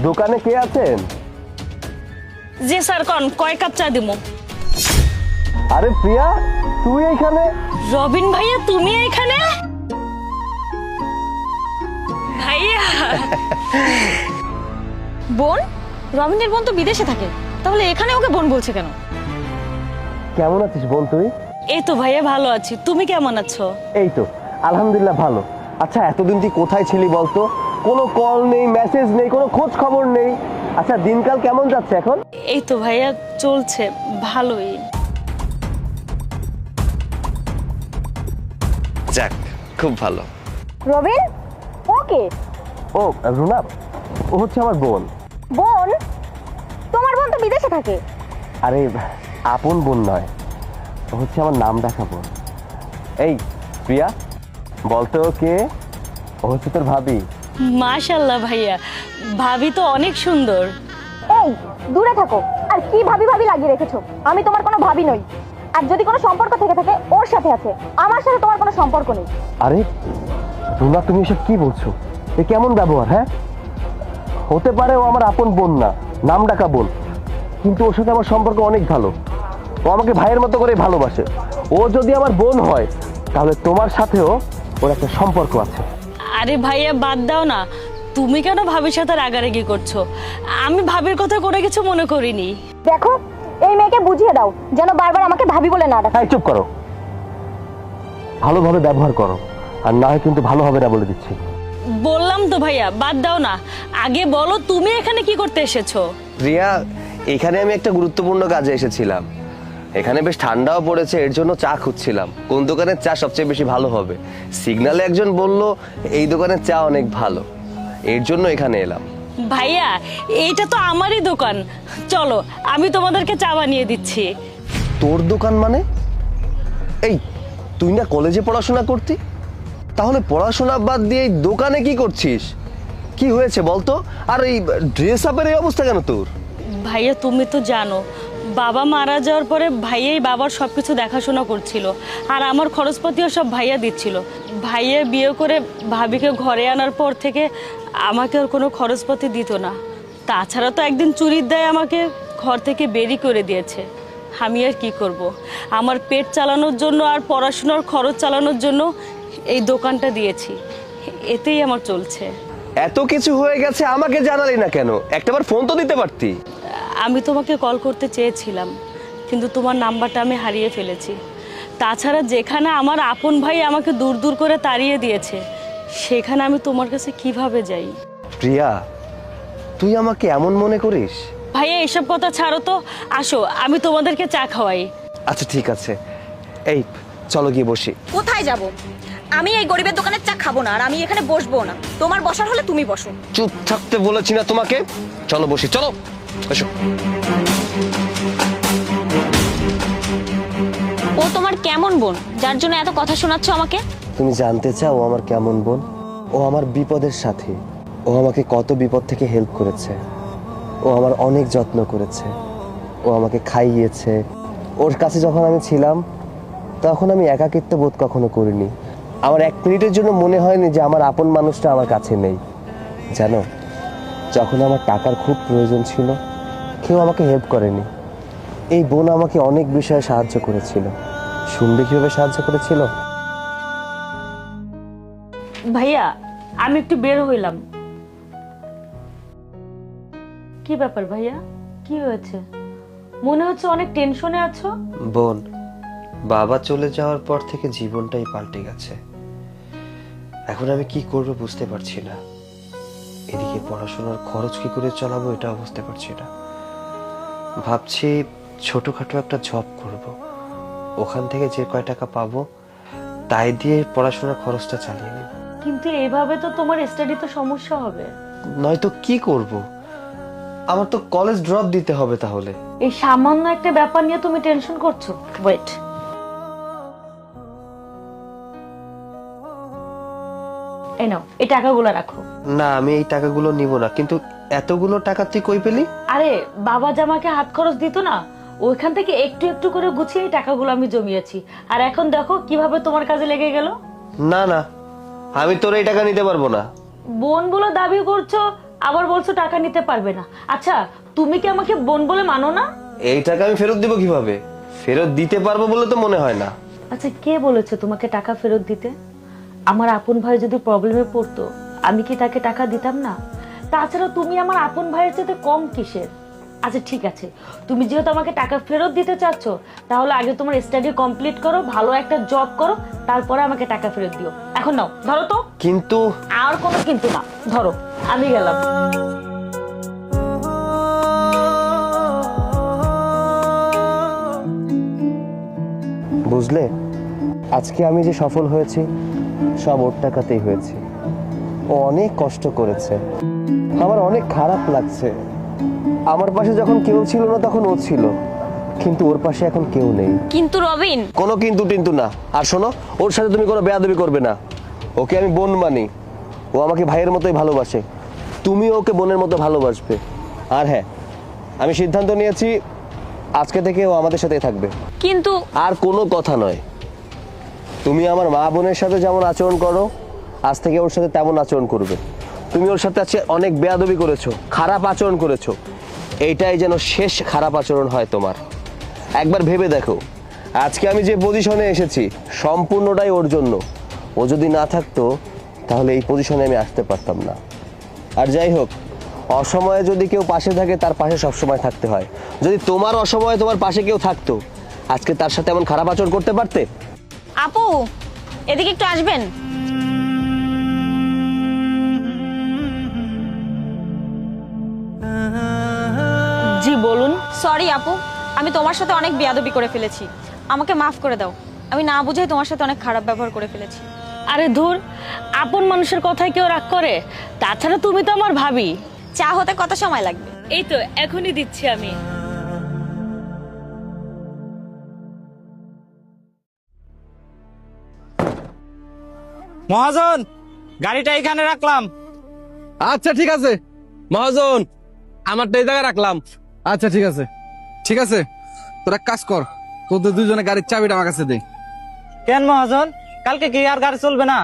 দোকানে কে আছেন? জি স্যার, কোন কয় কাপ চা দিমু? আরে প্রিয়া, তুই এইখানে? রবিন ভাইয়া, তুমি এখানে? ভাইয়া বোন? রবিনের বোন তো বিদেশে থাকে, তাহলে এখানে ওকে বোন বলছে কেন? কেমন আছিস বোন তুই? এই তো ভাইয়া ভালো আছি, তুমি কেমন আছো? এই তো আলহামদুলিল্লাহ ভালো। আচ্ছা, এতদিন তুই কোথায় ছিলি বলতো? কোনো কল নেই, মেসেজ নেই, কোনো খোঁজ খবর নেই। আচ্ছা, দিনকাল কেমন যাচ্ছে এখন? এই তো ভাইয়া চলছে ভালোই। যাক, খুব ভালো। রবিন, ওকে? ও রুনা, ও হচ্ছে আমার বোন। বোন? তোমার বোন তো বিদেশে থাকে। আরে আপন বোন নয়, ও হচ্ছে আমার নাম ডাকা বোন। এই প্রিয়া, বলতো ও কে? ও হচ্ছে তোর ভাবি। মাশাআল্লাহ ভাইয়া, ভাবি তো অনেক সুন্দর। এই দূরে থাকো, আর কি ভাবি ভাবি লাগিয়ে রেখেছো? আমি তোমার কোনো ভাবি নই, আর যদি কোনো সম্পর্ক থেকে থাকে ওর সাথে আছে, আমার সাথে তোমার কোনো সম্পর্ক নেই। আরে রুনা, তুমি এসব কি বলছো? এ কেমন ব্যবহার? হ্যাঁ, হতে পারে ও আমার আপন বোন না, নাম ডাকা বোন, কিন্তু ওর সাথে আমার সম্পর্ক অনেক ভালো। ও আমাকে ভাইয়ের মতো করে ভালোবাসে। ও যদি আমার বোন হয়, তাহলে তোমার সাথেও ওর একটা সম্পর্ক আছে। আরে ভাইয়া বাদ দাও না, তুমি কেন ভাবির সাথে রাগারাগি করছো? আমি ভাবির কথা করে কিছু মনে করিনি। দেখো, এই মেয়েকে বুঝিয়ে দাও যেন বারবার আমাকে ভাবি বলে না ডাকে। হ্যাঁ, চুপ করো, ভালোভাবে ব্যবহার করো, আর না হয় কিন্তু ভালো হবে না বলে দিচ্ছি। বললাম তো ভাইয়া বাদ দাও না, আগে বলো তুমি এখানে কি করতে এসেছো? রিয়া, এখানে আমি একটা গুরুত্বপূর্ণ কাজে এসেছিলাম। এখানে বেশ ঠান্ডাও পড়েছে, এর জন্য চা খুঁজছিলাম কোন দোকানের চা সবচেয়ে বেশি ভালো হবে। সিগনালে একজন বলল এই দোকানের চা অনেক ভালো, এর জন্য এখানে এলাম। ভাইয়া এইটা তো আমারই দোকান, চলো আমি তোমাদেরকে চা বানিয়ে দিচ্ছি। তোর দোকান মানে? এই, তুই না কলেজে পড়াশোনা করতি? তাহলে পড়াশোনা বাদ দিয়ে এই দোকানে কি করছিস? কি হয়েছে বলতো? আর এই ড্রেস আপের এই অবস্থা কেন তোর? ভাইয়া তুমি তো জানো, বাবা মারা যাওয়ার পরে ভাইয়াই বাবার সবকিছু দেখাশোনা করছিল, আর আমার খরচপাতিও সব ভাইয়া দিচ্ছিল। ভাইয়া বিয়ে করে ভাবিকে ঘরে আনার পর থেকে আমাকে আর কোনো খরচপাতি দিত না। তাছাড়া তো একদিন চুরির দায়ে আমাকে ঘর থেকে বেরি করে দিয়েছে। আমি আর কি করব? আমার পেট চালানোর জন্য আর পড়াশোনার খরচ চালানোর জন্য এই দোকানটা দিয়েছি, এতেই আমার চলছে। এত কিছু হয়ে গেছে, আমাকে জানালি না কেন? একটাবার ফোন তো দিতে পারতি। আমি তোমাকে কল করতে চেয়েছিলাম, কিন্তু তোমার নাম্বারটা আমি হারিয়ে ফেলেছি। তাছাড়া যেখানে আমার আপন ভাই আমাকে দূর দূর করে তাড়িয়ে দিয়েছে, সেখানে আমি তোমার কাছে কিভাবে যাই? প্রিয়া, তুই আমাকে এমন মনে করিস? ভাইয়া এসব কথা ছাড়ো তো, আসো আমি তোমাদেরকে চা খাওয়াই। আচ্ছা ঠিক আছে, এই চলো গিয়ে বসি। কোথায় যাব? আমি এই গরিবের দোকানের চা খাবো না, আর আমি এখানে বসবো না। তোমার বসার হলে তুমি বসো। চুপ থাকতে বলেছি না তোমাকে? চলো বসি, চলো এসো। ও তোমার কেমন বোন যার জন্য এত কথা শোনাচ্ছ আমাকে? তুমি জানতে চাও ও আমার কেমন বোন? ও আমার বিপদের সাথী। ও আমাকে কত বিপদ থেকে হেল্প করেছে। ও আমার অনেক যত্ন করেছে। ও আমাকে খাইয়েছে। ওর কাছে যখন আমি ছিলাম, তখন আমি একাকিত্ব বোধ কখনো করিনি। আমার এক মিনিটের জন্য মনে হয়নি যে আমার আপন মানুষটা আমার কাছে নেই। জানো, যখন আমার টাকার খুব প্রয়োজন ছিল, কেউ আমাকে হেল্প করেনি। এই বোন আমাকে অনেক বিষয়ে সাহায্য করেছিল। শুনবে কিভাবে সাহায্য করেছিল? ভাইয়া আমি একটু বের হইলাম। কি ব্যাপার ভাইয়া, কি হয়েছে? মনে হচ্ছে অনেক টেনশনে আছো। বোন, বাবা চলে যাওয়ার পর থেকে জীবনটাই পাল্টে গেছে। এখন আমি কি করব বুঝতে পারছি না। এদিকে পড়াশোনার খরচ কি করে চালাবো এটাও বুঝতে পারছি না। ভাবছি ছোটখাটো একটা জব করব, ওখান থেকে যে কয় টাকা পাবো তাই দিয়ে পড়াশোনার খরচটা চালিয়ে নেব। কিন্তু এইভাবে তো তোমার স্টাডিতে সমস্যা হবে। নয়তো কি করব? আমার তো কলেজ ড্রপ দিতে হবে তাহলে। এই সামান্য একটা ব্যাপার নিয়ে তুমি টেনশন করছো? ওয়েট, এই নাও, এই টাকাগুলো রাখো। না, আমি এই টাকাগুলো নিব না। কিন্তু এতগুলো টাকা তুই কই পেলি? আরে বাবা জামাকে হাত খরচ দিত না, ওইখান থেকে একটু একটু করে গুছিয়ে এই টাকাগুলো আমি জমিয়েছি, আর এখন দেখো কিভাবে তোমার কাজে লেগে গেল। না না, আমি তোর এই টাকা নিতে পারবো না। বোন বলে দাবি করছো, আবার বলছো টাকা নিতে পারবে না। আচ্ছা, তুমি কি আমাকে বোন বলে মানো না? এই টাকা আমি ফেরত দিব কিভাবে? ফেরত দিতে পারবো বলে তো মনে হয় না। আচ্ছা, কে বলেছে তোমাকে টাকা ফেরত দিতে? আমার আপন ভাই যদি প্রবলেমে পড়তো, আমি কি তাকে টাকা দিতাম না? তাছাড়া তুমি আমার আপন ভাইয়ের চেয়ে কম কিসের? আচ্ছা ঠিক আছে, তুমি যেহেতু আমাকে টাকা ফেরত দিতে চাচ্ছ, তাহলে আগে তোমার স্টাডি কমপ্লিট করো, ভালো একটা জব করো, তারপরে আমাকে টাকা ফেরত দিও। এখন নাও, ধরো তো। কিন্তু আর কোনো কিন্তু না, ধরো, আমি গেলাম। বুঝলে, আজকে আমি যে সফল হয়েছি সব ওর টাকাতেই হয়েছে। ও অনেক কষ্ট করেছে, আমার অনেক খারাপ লাগছে। আমার পাশে যখন কেউ ছিল না তখন ও ছিল, কিন্তু ওর পাশে এখন কেউ নেই। কিন্তু রবিন, কোনো কিন্তু টিন্তু না। আর শোনো, ওর সাথে তুমি কোনো বেয়াদবি করবে না। ওকে আমি বোন মানি, ও আমাকে ভাইয়ের মতোই ভালোবাসে, তুমি ওকে বোনের মতো ভালোবাসবে। আর হ্যাঁ, আমি সিদ্ধান্ত নিয়েছি আজকে থেকে ও আমাদের সাথেই থাকবে। কিন্তু আর কোনো কথা নয়, তুমি আমার মা বোনের সাথে যেমন আচরণ করো, আজ থেকে ওর সাথে তেমন আচরণ করবে। তুমি ওর সাথে আজকে অনেক বেয়াদবি করেছো, খারাপ আচরণ করেছো, এইটাই যেন শেষ খারাপ আচরণ হয় তোমার। একবার ভেবে দেখো, আজকে আমি যে পজিশনে এসেছি সম্পূর্ণটাই ওর জন্য। ও যদি না থাকতো তাহলে এই পজিশনে আমি আসতে পারতাম না। আর যাই হোক, অসময়ে যদি কেউ পাশে থাকে তার পাশে সবসময় থাকতে হয়। যদি তোমার অসময়ে তোমার পাশে কেউ থাকতো, আজকে তার সাথে এমন খারাপ আচরণ করতে পারতে? আপু, এদিকে একটু আসবেন। জি বলুন। সরি আপু, আমি তোমার সাথে অনেক বেয়াদবি করে ফেলেছি, আমাকে মাফ করে দাও। আমি না বুঝেই তোমার সাথে অনেক খারাপ ব্যবহার করে ফেলেছি। আরে ধুর, আপন মানুষের কথায় কেউ রাগ করে? তাছাড়া তুমি তো আমার ভাবি। চা হতে কত সময় লাগবে? এই তো এখনই দিচ্ছি আমি। মহাজন, গাড়িটা এখানে রাখলাম। আচ্ছা ঠিক আছে মহাজন, আমারটা এই জায়গায় রাখলাম। আচ্ছা ঠিক আছে, ঠিক আছে, তোরা এক কাজ কর, তোদের দুজনে গাড়ির চাবিটা আমার কাছে দে। কেন মহাজন, কালকে কি আর গাড়ি চলবে না?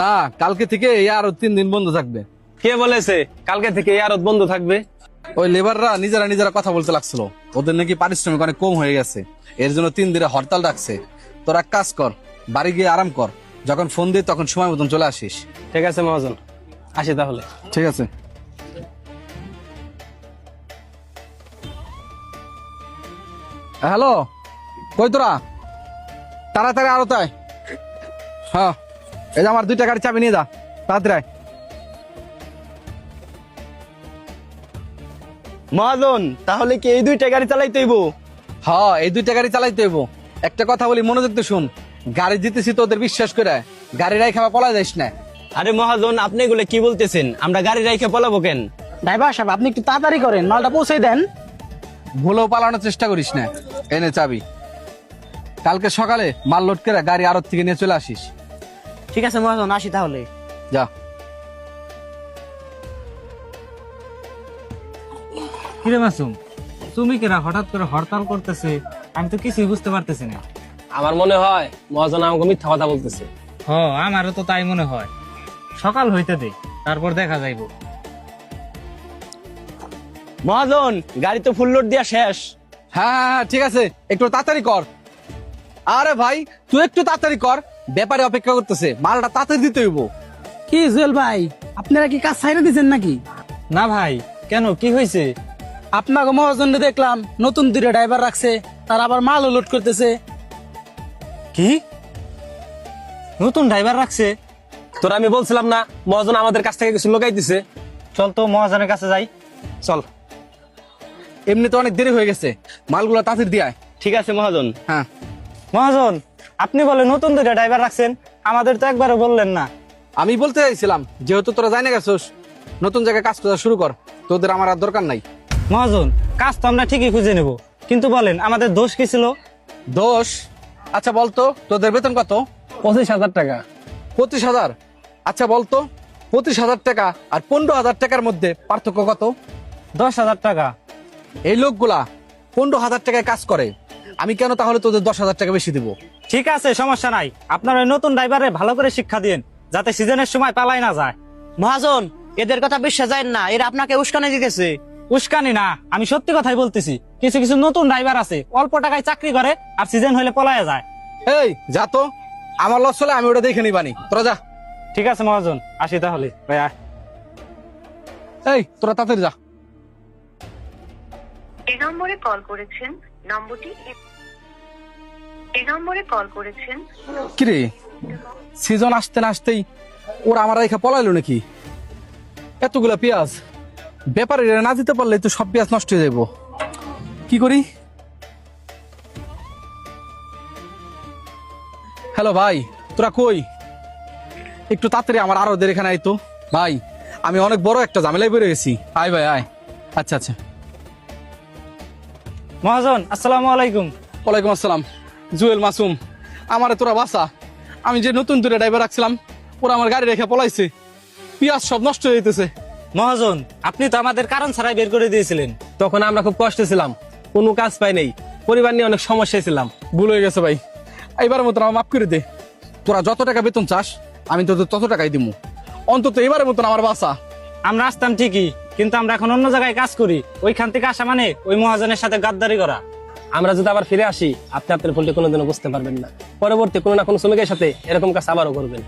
না, কালকে থেকে এই আরো 3 দিন বন্ধ থাকবে। কে বলেছে কালকে থেকে এই আরত বন্ধ থাকবে? ওই লেবাররা নিজেরা কথা বলতে লাগছিল, ওদের নাকি পারিশ্রমিক অনেক কম হয়ে গেছে, এর জন্য 3 দিনে হরতাল ডাকছে। তোরা এক কাজ কর, বাড়ি গিয়ে আরাম কর, যখন ফোন দিই তখন সময় মতন চলে আসিস। ঠিক আছে মহাজন, আসি তাহলে। ঠিক আছে। হ্যালো, কই তোরা? তাড়াতাড়ি আরো তাই। হ্যাঁ, এই যে আমার 2টা গাড়ি চাবি নিয়ে যা, তাড়াতাড়ি আয়। মহাজন, তাহলে কি এই 2টা গাড়ি চালাইতে হইব? হ্যাঁ, এই 2টা গাড়ি চালাইতে হইব। একটা কথা বলি, মনোযোগ দিয়ে শুন, গাড়ি জিতেছি তো ওদের বিশ্বাস করে, গাড়ি রাইখা পলা যাইস না। আরে মহাজন, আপনি এগুলো কি বলতেছেন? আমরা গাড়ি রাইখে পলাবো কেন? ড্রাইভার সাহেব, আপনি একটু তাড়াতাড়ি করেন, মালটা পৌঁছে দেন। ভুলেও পালানোর চেষ্টা করিস না। এনে চাবি, কালকে সকালে মাল লোড করে গাড়ি আড়ত থেকে নিয়ে চলে আসিস। ঠিক আছে মহাজন, আসি তাহলে। যা। কিরে মাসুম, তুমি কেরা হঠাৎ করে হরতাল করতেছে? আমি তো কিছুই বুঝতে পারতেছি না। আমার মনে হয় মহাজন আমাকে মিথ্যা কথা বলতেছে। হ, আমারও তো তাই মনে হয়। সকাল হইতে দে, তারপর দেখা যাইব। মহাজন, গাড়ি তো ফুল লোড দিয়া শেষ। হ্যাঁ হ্যাঁ হ্যাঁ, ঠিক আছে, একটু তাড়াতাড়ি কর। আরে ভাই, তুই একটু তাড়াতাড়ি কর, ব্যাপারে অপেক্ষা করতেছে, মালটা তাড়াতাড়ি দিতে হইব। কি জুয়েল ভাই, আপনারা কি কাজ ছাইড়া দিচ্ছেন নাকি? না ভাই, কেন, কি হয়েছে? আপনাকে মহাজনে দেখলাম নতুন 2টা ড্রাইভার রাখছে, তার আবার মালও লোড করতেছে। কি নতুন ড্রাইভার রাখছে? তোরা আমি বলছিলাম না মহাজন আমাদের কাছ থেকে কিছু লোকাই দিছে? চল তো মহাজনের কাছে যাই। চল, এমনি তো অনেক দেরি হয়ে গেছে, মালগুলো তাড়াতাড়ি দিয়ে আয়। ঠিক আছে মহাজন। হ্যাঁ, মহাজন, আপনি বলে নতুন 2টা ড্রাইভার রাখছেন, আমাদের তো একবারও বললেন না। আমি বলতে চাইছিলাম, যেহেতু তোরা জানে গেছোস, নতুন জায়গায় কাজ করা শুরু কর, তোদের আমার আর দরকার নাই। মহাজন, কাজ তো আমরা ঠিকই খুঁজে নেব, কিন্তু বলেন আমাদের দোষ কি ছিল? দোষ? আচ্ছা বলতো, তোদের বেতন কত? 25,000 টাকা। 25,000? আচ্ছা বলতো, 25,000 টাকা আর 15,000 টাকার মধ্যে পার্থক্য কত? 10,000 টাকা। এই লোকগুলা 15,000 টাকায় কাজ করে, আমি কেন তাহলে তোদের 10,000 টাকা বেশি দিব? ঠিক আছে, সমস্যা নাই। আপনার ওই নতুন ড্রাইভারে ভালো করে শিক্ষা দিন, যাতে সিজনের সময় পালাই না যায়। মহাজন, এদের কথা বিশ্বাস যায় না, এরা আপনাকে উস্কানি দিতেছে। উস্কানি না, আমি সত্যি কথাই বলতেছি। কিছু কিছু নতুন ড্রাইভার আছে, অল্প টাকায় চাকরি করে আর সিজন হলে পলায় যায়। এই যা তো, আমার লস হলে আমি ওটা দেখে নিবানি, তোরা যা। ঠিক আছে মহাজন, আসি তাহলে। ভাই আয়। এই তোরা তাড়াতাড়ি যা। এই নম্বরে কল করেছেন, নম্বরটি এই নম্বরে কল করেছেন। কিরে, সিজন আসতে না আসতেই ওরা আমার রেখা পলাইলো নাকি? এতগুলা পেঁয়াজ ব্যাপারে না দিতে পারলে তো সব পেঁয়াজ নষ্ট হয়ে যাবো। কি করি? হ্যালো ভাই, তোরা কই? একটু তাড়াতাড়ি আমার আরো দের এখানে আয় তো ভাই, আমি অনেক বড় একটা ঝামেলায় বেড়ে গেছি। আয় ভাই আয়। আচ্ছা আচ্ছা। মহাজন, আসসালামু আলাইকুম। ওয়ালাইকুম আসসালাম। জুয়েল, মাসুম, আমারে তোরা বাসা। আমি যে নতুন দূরে ড্রাইভার রাখছিলাম, ওরা আমার গাড়ি রেখে পলাইছে, পেঁয়াজ সব নষ্ট হয়ে যেতেছে। মহাজন, আপনি তো আমাদের কারণ ছাড়াই বের করে দিয়েছিলেন। তখন আমরা খুব কষ্টে ছিলাম, কোনো কাজ পাই নাই, পরিবার নিয়ে অনেক সমস্যায় ছিলাম। ভুল হয়ে গেছে ভাই, এইবার মতন আমার মাফ করে দে। তোরা যত টাকা বেতন চাস আমি তো তত টাকাই দিব, অন্তত এবারের মতন আমার বাসা। আমরা আসতাম ঠিকই, কিন্তু আমরা এখন অন্য জায়গায় কাজ করি। ওইখান থেকে আসা মানে ওই মহাজনের সাথে গাদ্দারি করা। আমরা যদি আবার ফিরে আসি, আপনি আপনার ভুলটি কোনোদিনও বুঝতে পারবেন না। পরবর্তী কোনো না কোনো শ্রমিকের সাথে এরকম কাজ আবারও করবেন।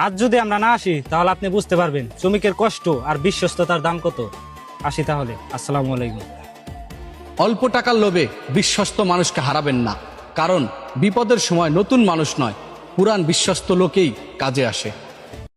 আজ যদি আমরা না আসি, তাহলে আপনি বুঝতে পারবেন শ্রমিকের কষ্ট আর বিশ্বস্ততার দাম কত। আসি তাহলে, আসসালামু আলাইকুম। অল্প টাকার লোভে বিশ্বস্ত মানুষকে হারাবেন না, কারণ বিপদের সময় নতুন মানুষ নয়, পুরান বিশ্বস্ত লোকেই কাজে আসে।